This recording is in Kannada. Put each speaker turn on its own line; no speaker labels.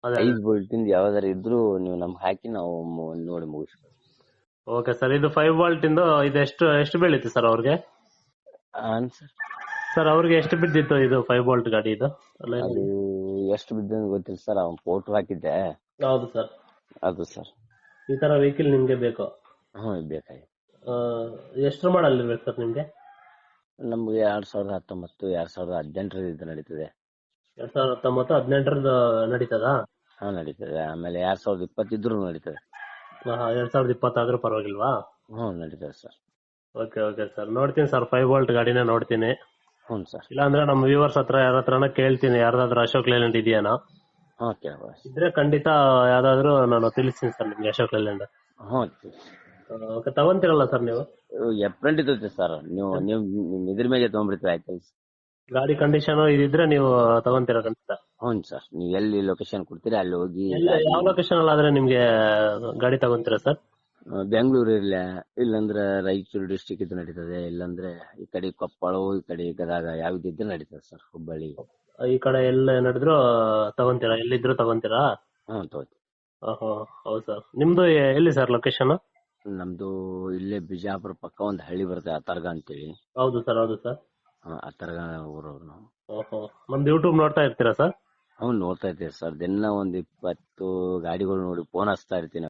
ಅದೇ
5 ಬೋಲ್ಟಿಂದ ಯಾವ್ದಾರ ಇದ್ರು ನೀವು ನಮ್ಗೆ ಹಾಕಿ ನಾವು ನೋಡಿ ಮುಗಿಸ್ಬೋದು.
Okay sir. ಇದು 5 ವೋಲ್ಟ್ ಇಂದು ಇದು ಎಷ್ಟು ಬೀಳಿತ್ತು ಸರ್ ಅವ್ರಿಗೆ?
ಹಾಂ ಸರ್.
ಸರ್ ಅವ್ರಿಗೆ ಎಷ್ಟು ಬಿದ್ದಿತ್ತು ಇದು 5 ವೋಲ್ಟ್ ಗಾಡಿ ಇದು?
ಅದು ಎಷ್ಟು ಬಿದ್ದ ಗೊತ್ತಿಲ್ಲ ಸರ್, ಅವ್ನು ಫೋಟೋ ಹಾಕಿದ್ದೆ.
ಹೌದು ಸರ್.
ಅದು ಸರ್.
ಈ ತರ ವೆಹಿಕಲ್ ನಿಮ್ಗೆ ಬೇಕು?
ಹ್ಞೂ ಬೇಕಾಗಿತ್ತು.
ಎಷ್ಟು ಮಾಡಲ್ ಇರ್ಬೇಕು ಸರ್ ನಿಮ್ಗೆ?
ನಮ್ಗೆ 2019 2018 ಇದು ನಡೀತದೆ.
2019 18 ನಡೀತದಾ?
ಹಾ ನಡೀತದೆ. ಆಮೇಲೆ 2020 ಇದ್ರು ನಡೀತದೆ.
2020 ಆದ್ರೂ ಪರವಾಗಿಲ್ವಾ?
ಹ್ಞೂ ನಡೀತದೆ ಸರ್.
ಓಕೆ ಓಕೆ ಸರ್, ನೋಡ್ತೀನಿ ಸರ್ 5 ವೋಲ್ಟ್ ಗಾಡಿನ ನೋಡ್ತೀನಿ.
ಹ್ಞೂ ಸರ್.
ಇಲ್ಲಾಂದ್ರೆ ನಮ್ಮ ವ್ಯೂವರ್ಸ್ ಹತ್ರ ಯಾರ ಹತ್ರನ ಕೇಳ್ತೀನಿ, ಯಾರ್ದಾದ್ರು ಅಶೋಕ್ ಲೇಲ್ಯಾಂಡ್ ಇದೆಯಾನ.
ಹಾಂ ಕೇಳ್ಬೋದು.
ಇದ್ರೆ ಖಂಡಿತ ಯಾವ್ದಾದ್ರು ನಾನು ತಿಳಿಸ್ತೀನಿ ಸರ್ ನಿಮ್ಗೆ ಅಶೋಕ್ ಲೇಲ್ಯಾಂಡ್.
ಹ್ಞೂ
ಓಕೆ, ತಗೊಂತೀರಲ್ಲ ಸರ್ ನೀವು?
ಎಪ್ರೆಂಟ್ ಇರ್ತೈತೆ ಸರ್. ನೀವು ಇದ್ರ ಮೇಲೆ ತೊಗೊಂಡ್ಬಿಡ್ತೀವಿ ಆಯ್ತು.
ಗಾಡಿ ಕಂಡೀಷನ್ ಇದಿದ್ರೆ ನೀವು ತಗೊಂತೀರ ಖಂಡಿತ?
ಹ್ಞೂ ಸರ್. ನೀವು ಎಲ್ಲಿ ಲೊಕೇಶನ್ ಕೊಡ್ತೀರಿ ಅಲ್ಲಿ ಹೋಗಿ.
ಯಾವ ಲೊಕೇಶನ್ ಅಲ್ಲಿ ಆದ್ರೆ ನಿಮ್ಗೆ ಗಾಡಿ ತಗೊಂತೀರಾ ಸರ್?
ಬೆಂಗಳೂರು ಇಲ್ಲಾಂದ್ರೆ ರಾಯಚೂರು ಡಿಸ್ಟಿಕ್ ಇದು ನಡೀತದೆ, ಇಲ್ಲಾಂದ್ರೆ ಈ ಕಡೆ ಕೊಪ್ಪಳ, ಈ ಕಡೆ ಗದಗ ಯಾವ್ದಿದ್ರು ನಡೀತದೆ ಸರ್. ಹುಬ್ಬಳ್ಳಿ
ಈ ಕಡೆ ಎಲ್ಲ ನಡೆದ್ರು ತಗೊಂತೀರಾ? ಎಲ್ಲಿದ್ರು ತಗೊಂತೀರಾ?
ಹ್ಞೂ ತಗೋತೀವಿ.
ಹೌದು ಸರ್. ನಿಮ್ದು ಎಲ್ಲಿ ಸರ್ ಲೊಕೇಶನ್?
ನಮ್ದು ಇಲ್ಲೇ ಬಿಜಾಪುರ ಪಕ್ಕ ಒಂದು ಹಳ್ಳಿ ಬರುತ್ತೆ, ಅತರ್ಗ ಅಂತೇಳಿ.
ಹೌದು ಸರ್. ಹೌದು ಸರ್.
ಅತರ್ಗ ಊರವ್ರು ನಾವು.
ನಮ್ದು ಯೂಟ್ಯೂಬ್ ನೋಡ್ತಾ ಇರ್ತೀರಾ ಸರ್?
ನೋಡ್ತಾ ಇರ್ತೀವಿ ಸರ್. ದಿನ ಒಂದ್ 20 ಗಾಡಿಗಳು ನೋಡಿ ಫೋನ್ ಹಚ್ತಾ ಇರ್ತೀನಿ.